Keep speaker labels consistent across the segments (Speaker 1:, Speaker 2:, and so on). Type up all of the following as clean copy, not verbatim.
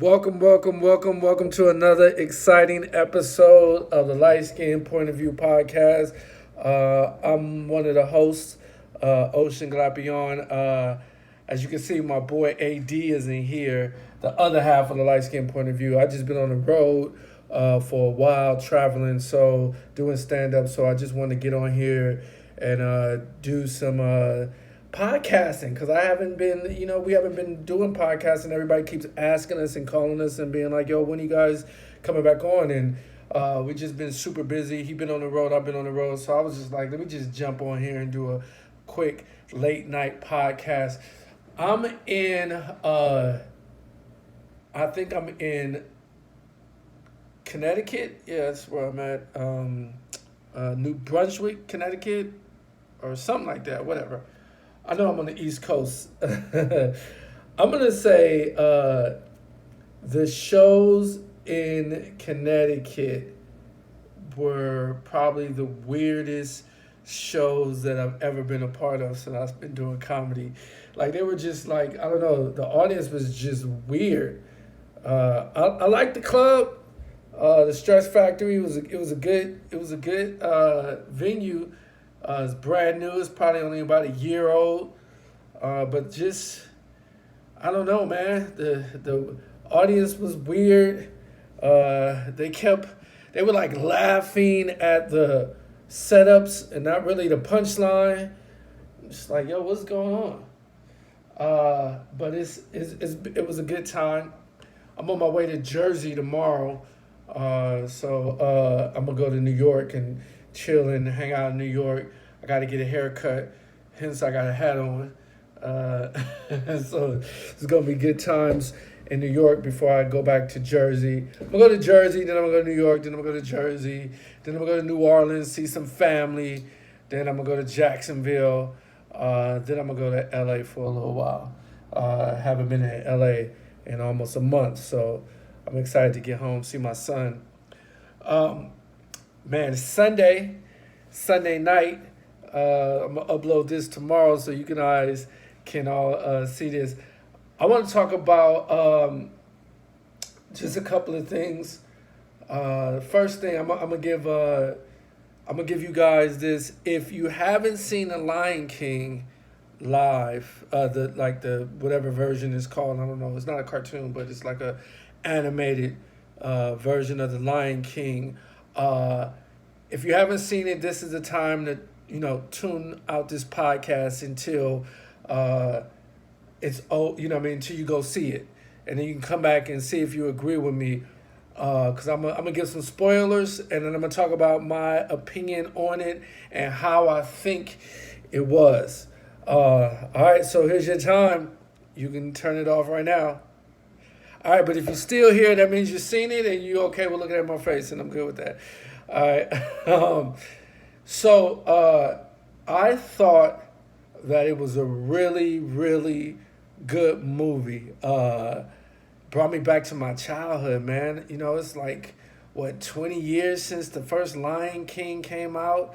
Speaker 1: Welcome to another exciting episode of the Light Skin Point of View podcast. I'm one of the hosts, Ocean Glapion. As you can see, my boy AD is in here, the other half of the Light Skin Point of View. I just been on the road for a while, traveling, so doing stand-up. So I just want to get on here and do some podcasting, because I haven't been, we haven't been doing podcasting. Everybody keeps asking us and calling us and being like, yo, when are you guys coming back on? And we just been super busy. He been on the road, I've been on the road. So I was just like, let me just jump on here and do a quick late night podcast. I'm in, I think I'm in Connecticut. Yeah, that's where I'm at. New Brunswick, Connecticut, or something like that, whatever. I know I'm on the East Coast. I'm going to say the shows in Connecticut were probably the weirdest shows that I've ever been a part of since I've been doing comedy. Like, they were just like, I don't know, the audience was just weird. I liked the club. The Stress Factory was a good venue. It's brand new. It's probably only about a year old. But just, I don't know, man. The audience was weird. They were like laughing at the setups and not really the punchline. Just like, yo, what's going on? But it was a good time. I'm on my way to Jersey tomorrow. So I'm gonna go to New York and chill and hang out in New York. I got to get a haircut, hence I got a hat on. So it's gonna be good times in New York before I go back to Jersey. I'm gonna go to Jersey, then I'm gonna go to New York, then I'm gonna go to Jersey, then I'm gonna go to New Orleans, see some family, then I'm gonna go to Jacksonville, then I'm gonna go to LA for a little while. Haven't been in LA in almost a month, so I'm excited to get home, see my son. Man, it's Sunday night. I'm going to upload this tomorrow so you guys can all see this. I want to talk about just a couple of things. First thing, I'm gonna give you guys this. If you haven't seen The Lion King live, the whatever version is called, I don't know. It's not a cartoon, but it's like a animated version of The Lion King. If you haven't seen it, this is the time to tune out this podcast until until you go see it, and then you can come back and see if you agree with me. Because I'm gonna give some spoilers, and then I'm gonna talk about my opinion on it and how I think it was. All right, so here's your time. You can turn it off right now. All right, but if you're still here, that means you've seen it and you're okay with looking at my face, and I'm good with that. All right. So I thought that it was a really, really good movie. Brought me back to my childhood, man. It's like, 20 years since the first Lion King came out.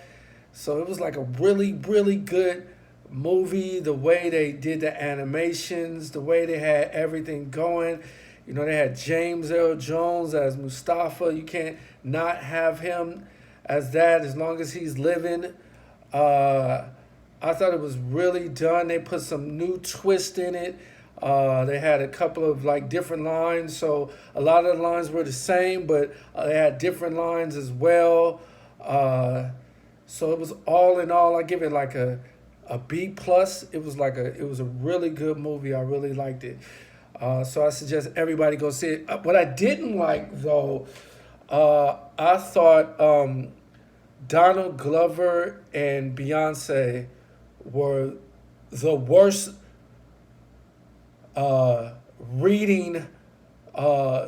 Speaker 1: So it was like a really, really good movie. The way they did the animations, the way they had everything going. They had James Earl Jones as Mustafa. You can't not have him as that as long as he's living. I thought it was really done. They put some new twist in it. They had a couple of different lines. So a lot of the lines were the same, but they had different lines as well. So it was all in all, I give it like a B plus. It was a really good movie. I really liked it. So I suggest everybody go see it. What I didn't like, though, I thought Donald Glover and Beyonce were the worst reading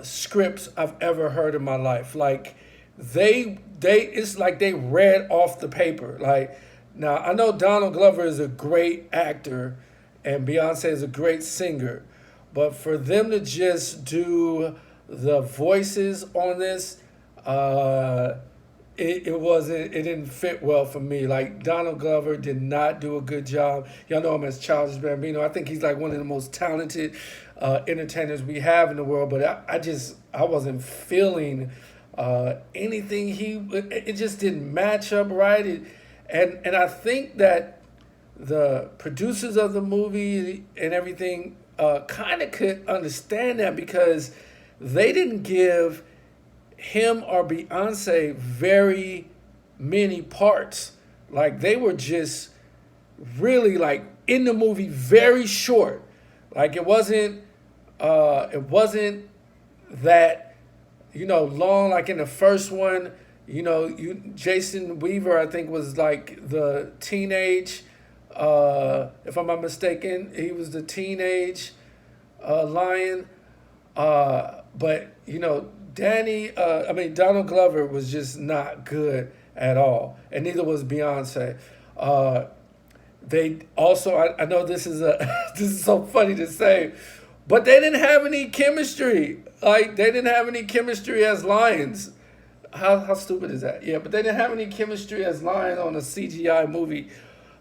Speaker 1: scripts I've ever heard in my life. Like, it's like they read off the paper. Like, now, I know Donald Glover is a great actor and Beyonce is a great singer. But for them to just do the voices on this, it didn't fit well for me. Like, Donald Glover did not do a good job. Y'all know him as Childish Gambino. I think he's like one of the most talented entertainers we have in the world, but I wasn't feeling anything. It just didn't match up right. And I think that the producers of the movie and everything kind of could understand that, because they didn't give him or Beyonce very many parts. Like, they were just really like in the movie very short. Like, it wasn't that, long. Like in the first one, Jason Weaver, I think, was like the teenage, if I'm not mistaken, he was the teenage lion. But Donald Glover was just not good at all, and neither was Beyonce. They also, I know this is this is so funny to say, but they didn't have any chemistry. Like, they didn't have any chemistry as lions. How stupid is that? Yeah, but they didn't have any chemistry as lions on a CGI movie.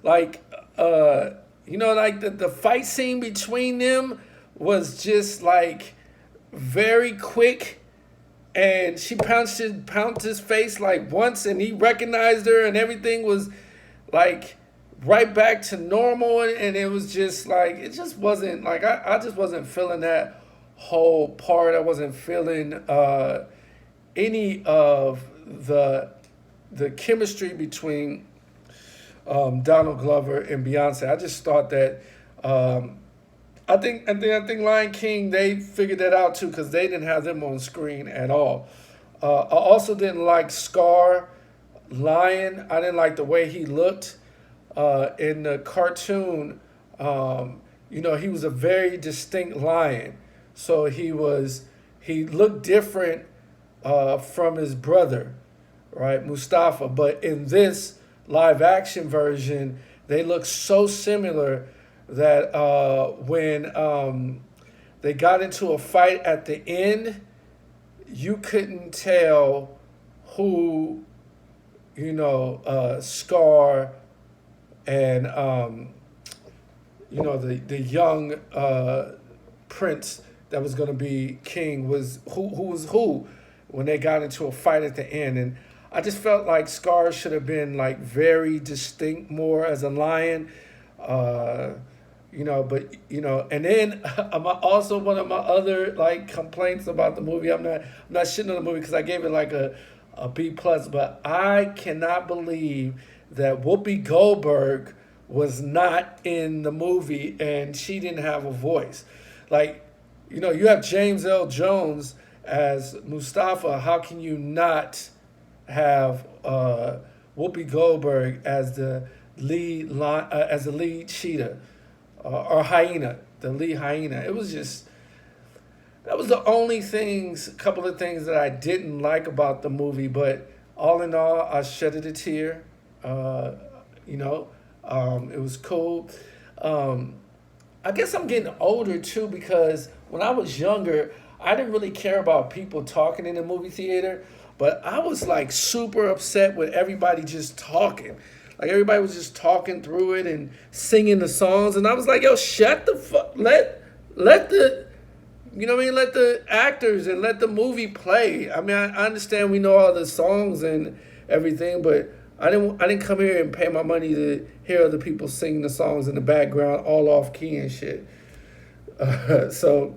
Speaker 1: Like, like the fight scene between them was just like very quick, and she pounced his face like once, and he recognized her, and everything was like right back to normal, and it was just like, it just wasn't like, I just wasn't feeling that whole part. I wasn't feeling any of the chemistry between Donald Glover and Beyonce. I just thought that I think Lion King, they figured that out too, because they didn't have them on screen at all. I also didn't like Scar Lion. I didn't like the way he looked in the cartoon. He was a very distinct lion, so he looked different from his brother, right, Mustafa. But in this live action version, they look so similar that when they got into a fight at the end, you couldn't tell who, Scar and the young prince that was going to be king was who was who when they got into a fight at the end. And I just felt like Scar should have been like very distinct more as a lion. And then also one of my other like complaints about the movie, I'm not shitting on the movie because I gave it like a B+, but I cannot believe that Whoopi Goldberg was not in the movie and she didn't have a voice. Like, you have James L. Jones as Mustafa. How can you not have Whoopi Goldberg as the lead cheetah or hyena, the lead hyena? It was just, that was the only couple of things that I didn't like about the movie. But all in all, I shedded a tear. It was cool. I guess I'm getting older too, because when I was younger, I didn't really care about people talking in the movie theater, but I was like super upset with everybody just talking. Like, everybody was just talking through it and singing the songs, and I was like, yo, shut the fuck, let the, let the actors and let the movie play. I mean, I understand we know all the songs and everything, but I didn't come here and pay my money to hear other people sing the songs in the background all off key and shit. So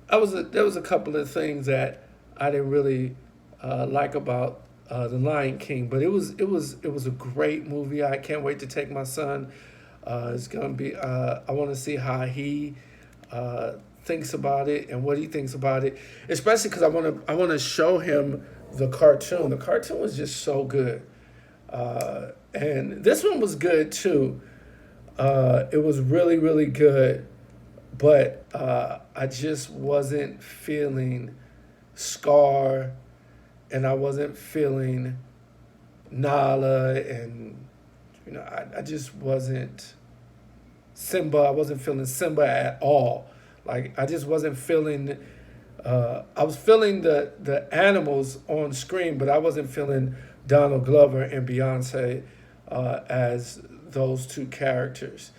Speaker 1: there was a couple of things that I didn't really like about The Lion King, but it was a great movie. I can't wait to take my son. It's gonna be. I want to see how he thinks about it and what he thinks about it, especially because I want to show him the cartoon. The cartoon was just so good. And this one was good too. It was really, really good, but I just wasn't feeling Scar, and I wasn't feeling Nala, and I just wasn't Simba. I wasn't feeling Simba at all. Like, I just wasn't feeling. I was feeling the animals on screen, but I wasn't feeling Donald Glover and Beyonce as those two characters.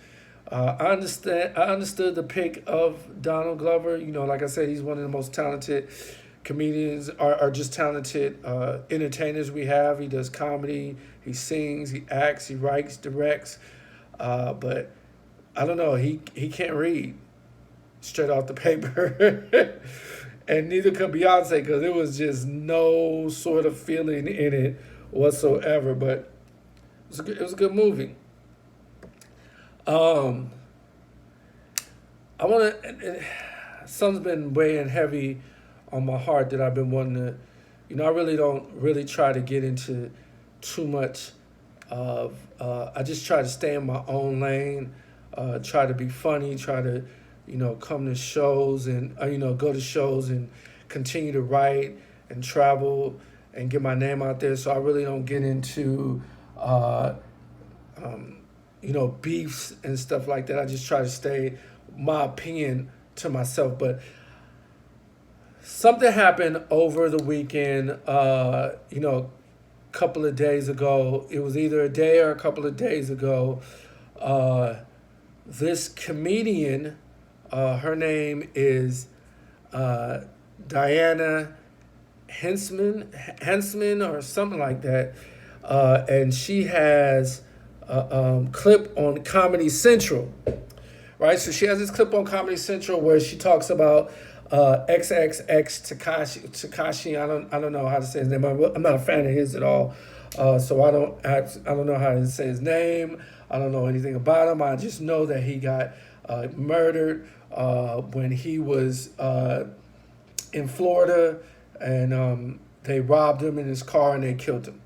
Speaker 1: I understood the pick of Donald Glover. Like I said, he's one of the most talented comedians, are just talented entertainers we have. He does comedy, he sings, he acts, he writes, directs. But I don't know, he can't read straight off the paper. And neither could Beyonce, because there was just no sort of feeling in it whatsoever. But it was a good movie. I want to. Something's been weighing heavy on my heart that I've been wanting to. I really don't really try to get into too much of. I just try to stay in my own lane. Try to be funny. Try to, come to shows and go to shows and continue to write and travel and get my name out there. So I really don't get into. Beefs and stuff like that. I just try to stay my opinion to myself. But something happened over the weekend, a couple of days ago. It was either a day or a couple of days ago. This comedian, her name is Diana Hensman or something like that. And she has clip on Comedy Central, right? So she has this clip on Comedy Central where she talks about XXX Tentacion. I don't know how to say his name. I'm not a fan of his at all. So I don't know how to say his name. I don't know anything about him. I just know that he got murdered when he was in Florida, and they robbed him in his car and they killed him.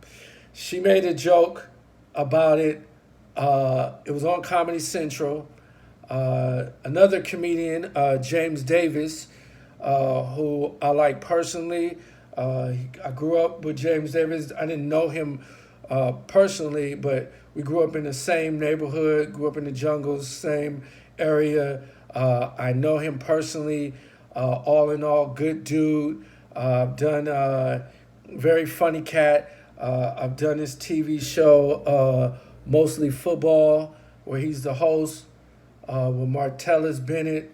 Speaker 1: She made a joke about it. It was on Comedy Central. Another comedian, James Davis, who I like personally. I grew up with James Davis. I didn't know him personally, but we grew up in the same neighborhood, grew up in the jungles, same area. I know him personally. All in all, good dude. I've done very funny cat. I've done this TV show, Mostly Football, where he's the host with Martellus Bennett.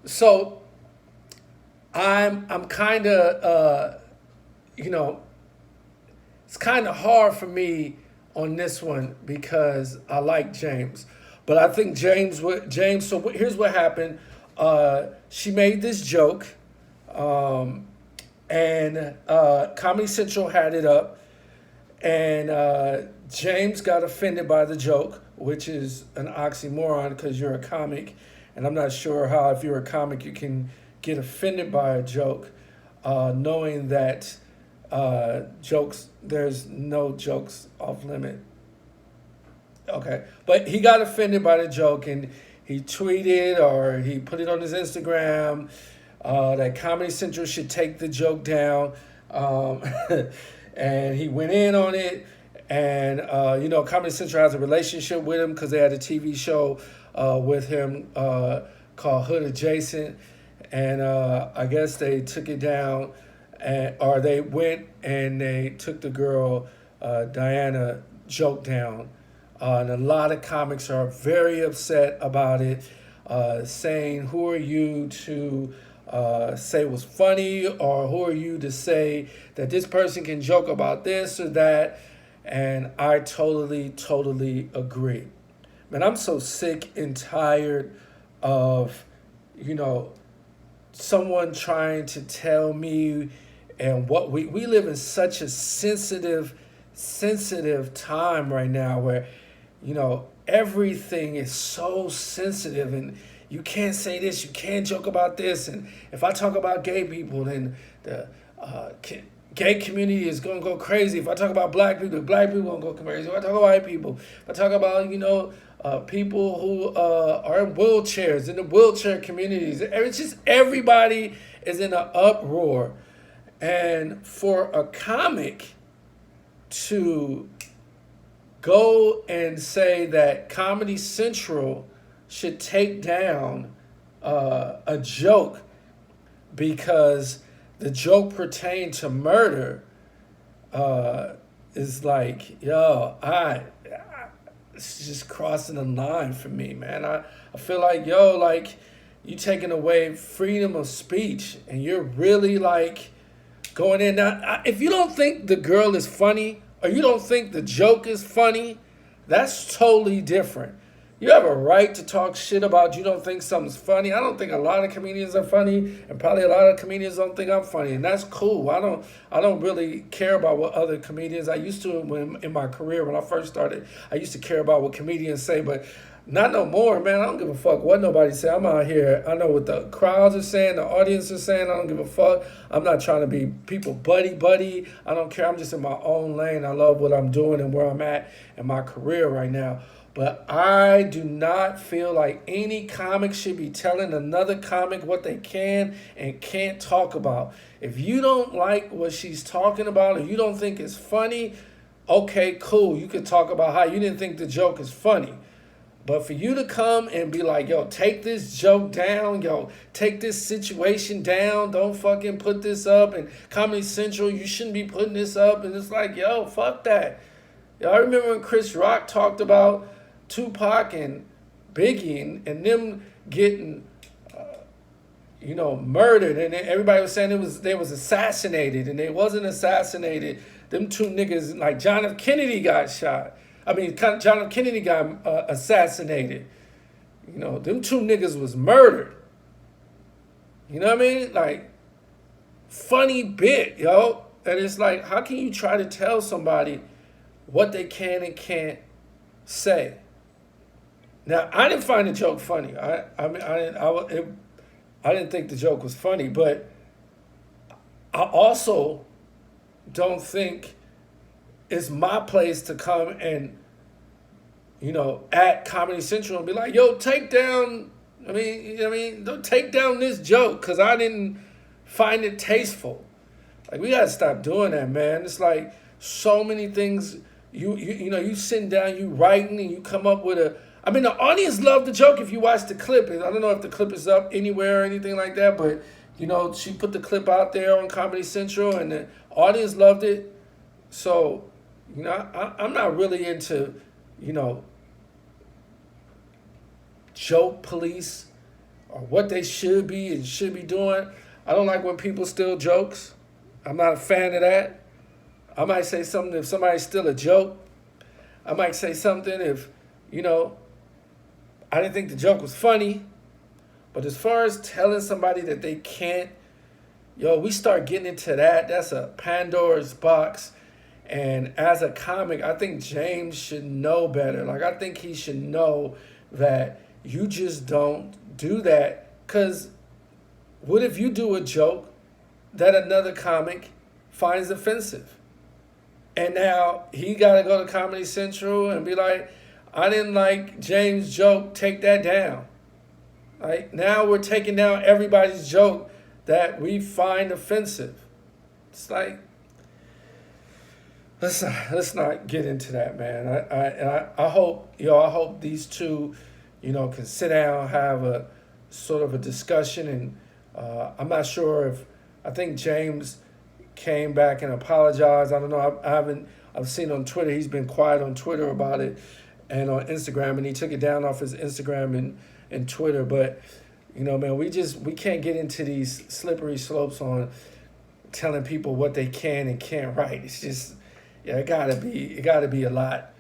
Speaker 1: So I'm kind of, it's kind of hard for me on this one because I like James. But I think James, so here's what happened. She made this joke, and Comedy Central had it up, and James got offended by the joke, which is an oxymoron because you're a comic, and I'm not sure how, if you're a comic, you can get offended by a joke, knowing that there's no jokes off limit. Okay, but he got offended by the joke, and he tweeted or he put it on his Instagram that Comedy Central should take the joke down, and he went in on it. And Comedy Central has a relationship with him because they had a TV show with him called Hood Adjacent, and I guess they took it down, or they went and they took the girl Diana joke down. And a lot of comics are very upset about it, saying, who are you to say it was funny, or who are you to say that this person can joke about this or that? And I totally agree. Man, I'm so sick and tired of, someone trying to tell me, and what we live in such a sensitive time right now where, everything is so sensitive, and you can't say this, you can't joke about this, and if I talk about gay people, then the gay community is going to go crazy. If I talk about black people going to go crazy. If I talk about white people, if I talk about, people who are in wheelchairs, in the wheelchair communities, it's just everybody is in an uproar. And for a comic to go and say that Comedy Central should take down a joke because the joke pertained to murder, is like, it's just crossing the line for me, man. I feel like, yo, like, you taking away freedom of speech, and you're really, like, going in. Now, if you don't think the girl is funny, or you don't think the joke is funny, that's totally different. You have a right to talk shit about you don't think something's funny. I don't think a lot of comedians are funny, and probably a lot of comedians don't think I'm funny, and that's cool. I don't really care about what other comedians. I used to in my career when I first started. I used to care about what comedians say, but not no more, man. I don't give a fuck what nobody say. I'm out here. I know what the crowds are saying, the audience is saying. I don't give a fuck. I'm not trying to be people buddy. I don't care. I'm just in my own lane. I love what I'm doing and where I'm at in my career right now. But I do not feel like any comic should be telling another comic what they can and can't talk about. If you don't like what she's talking about or you don't think it's funny, okay, cool. You can talk about how you didn't think the joke is funny. But for you to come and be like, yo, take this joke down, yo, take this situation down, don't fucking put this up, and Comedy Central, you shouldn't be putting this up, and it's like, yo, fuck that. Yo, I remember when Chris Rock talked about Tupac and Biggie and them getting, murdered, and everybody was saying they was assassinated, and they wasn't assassinated. Them two niggas, like John F. Kennedy got shot. John F. Kennedy got assassinated. Them two niggas was murdered. You know what I mean? Like, funny bit, yo. And it's like, how can you try to tell somebody what they can and can't say? Now, I didn't find the joke funny. I didn't think the joke was funny, but I also don't think it's my place to come and, at Comedy Central and be like, yo, take down, don't take down this joke because I didn't find it tasteful. Like, we got to stop doing that, man. It's like so many things, you sitting down, you writing, and you come up with the audience loved the joke if you watch the clip. And I don't know if the clip is up anywhere or anything like that, but, she put the clip out there on Comedy Central and the audience loved it. So, I'm not really into, joke police or what they should be and should be doing. I don't like when people steal jokes. I'm not a fan of that. I might say something if somebody steal a joke. I might say something if, I didn't think the joke was funny. But as far as telling somebody that they can't, we start getting into that. That's a Pandora's box. And as a comic, I think James should know better. Like, I think he should know that you just don't do that. Because what if you do a joke that another comic finds offensive? And now he got to go to Comedy Central and be like, I didn't like James' joke, take that down. Like, now we're taking down everybody's joke that we find offensive. It's like, let's not get into that, man. I hope these two, can sit down, have a sort of a discussion, and I'm not sure I think James came back and apologized. I don't know. I've seen on Twitter, he's been quiet on Twitter about it and on Instagram, and he took it down off his Instagram and Twitter. But, man, we can't get into these slippery slopes on telling people what they can and can't write. It's just, it gotta be a lot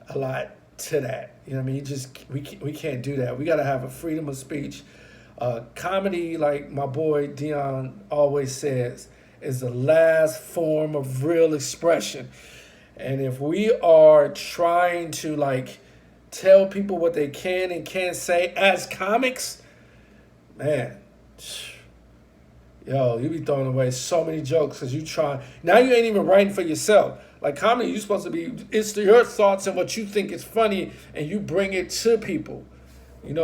Speaker 1: to that. We can't do that. We gotta have a freedom of speech. Comedy, like my boy Dion always says, is the last form of real expression. And if we are trying to tell people what they can and can't say as comics, man, you be throwing away so many jokes because you try. Now you ain't even writing for yourself. Like comedy, you're supposed to be, it's your thoughts and what you think is funny, and you bring it to people.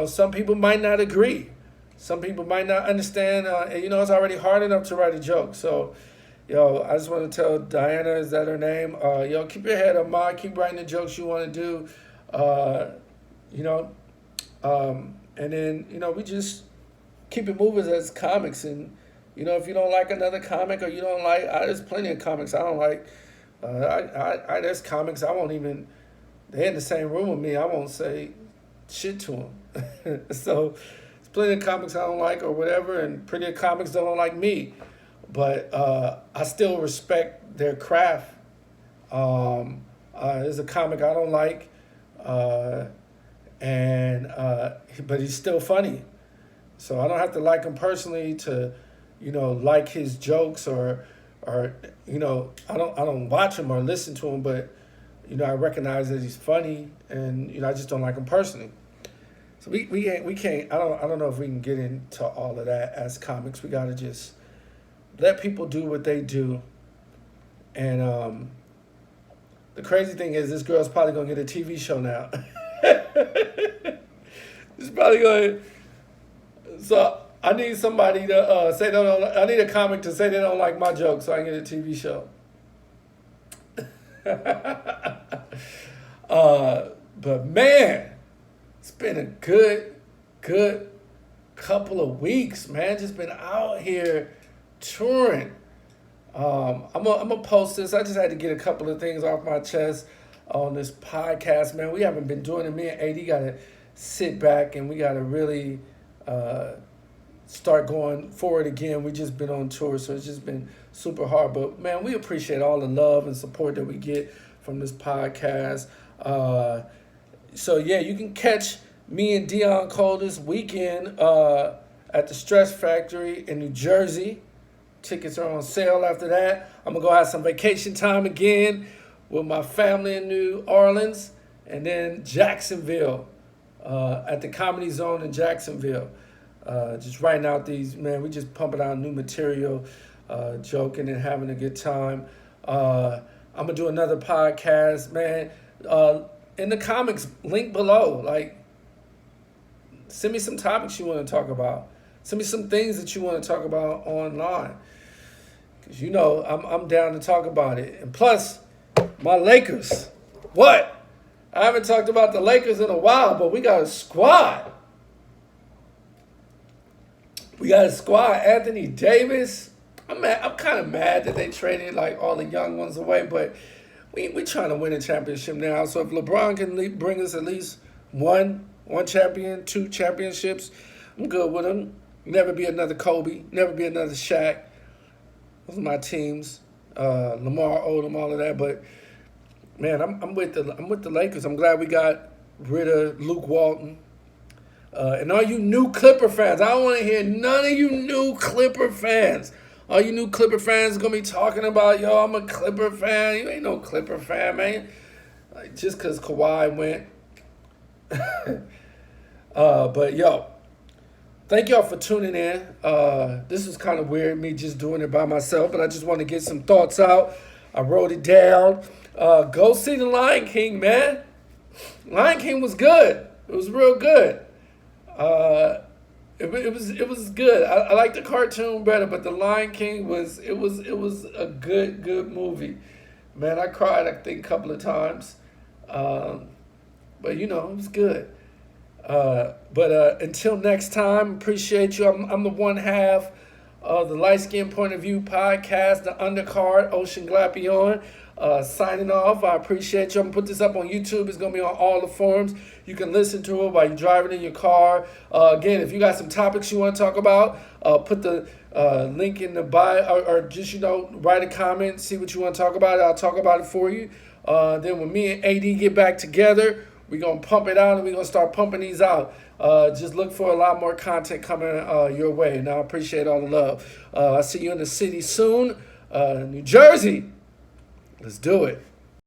Speaker 1: Some people might not agree. Some people might not understand. It's already hard enough to write a joke. So, I just want to tell Diana, is that her name? Keep your head up, Ma. Keep writing the jokes you want to do. And then, we just keep it moving as comics. And, if you don't like another comic or you don't like, there's plenty of comics I don't like. There's comics I won't even they're in the same room with me, I won't say shit to them. So there's plenty of comics I don't like or whatever, and plenty of comics that don't like me. But I still respect their craft. There's a comic I don't like, but he's still funny. So I don't have to like him personally to, like his jokes or I don't watch him or listen to him, but I recognize that he's funny, and I just don't like him personally. So we can't. I don't know if we can get into all of that as comics. We gotta just let people do what they do, and the crazy thing is, this girl's probably gonna get a TV show now. She's probably going. So I need somebody to say they don't. I need a comic to say they don't like my jokes, so I can get a TV show. But man, it's been a good couple of weeks, man. Just been out here touring. I'm gonna post this. I just had to get a couple of things off my chest on this podcast, man. We haven't been doing it. Me and AD gotta sit back and we gotta really start going forward again. We just been on tour, so it's just been super hard. But man, we appreciate all the love and support that we get from this podcast. So yeah, you can catch me and Dion Cole this weekend at the Stress Factory in New Jersey. Tickets are on sale after that. I'm going to go have some vacation time again with my family in New Orleans. And then Jacksonville, at the Comedy Zone in Jacksonville. Just writing out these, man, we just pumping out new material, joking and having a good time. I'm going to do another podcast, man. In the comics, link below. Like, send me some topics you want to talk about. Send me some things that you want to talk about online. Because I'm down to talk about it. And plus, my Lakers. What? I haven't talked about the Lakers in a while, but we got a squad. We got a squad. Anthony Davis. I'm kind of mad that they traded like all the young ones away, but we trying to win a championship now. So if LeBron can bring us at least one champion, 2 championships, I'm good with him. Never be another Kobe. Never be another Shaq. Those are my teams. Lamar Odom, all of that. But man, I'm with the Lakers. I'm glad we got rid of Luke Walton. And all you new Clipper fans, I don't want to hear none of you new Clipper fans. All you new Clipper fans are going to be talking about, yo, I'm a Clipper fan. You ain't no Clipper fan, man. Like, just because Kawhi went. But, yo, thank y'all for tuning in. This was kind of weird, me just doing it by myself, but I just want to get some thoughts out. I wrote it down. Go see The Lion King, man. Lion King was good. It was real good. It was good. I like the cartoon better, but The Lion King was a good movie. Man, I cried I think a couple of times. But it was good. But until next time, appreciate you. I'm the one half of the Light Skin Point of View podcast, the undercard, Ocean Glapion. Signing off. I appreciate you. I'm going to put this up on YouTube. It's going to be on all the forums. You can listen to it while you're driving in your car. Again, if you got some topics you want to talk about, put the link in the bio or just, write a comment, see what you want to talk about. I'll talk about it for you. Then when me and AD get back together, we're going to pump it out and we're going to start pumping these out. Just look for a lot more content coming your way. And I appreciate all the love. I'll see you in the city soon. New Jersey. Let's do it.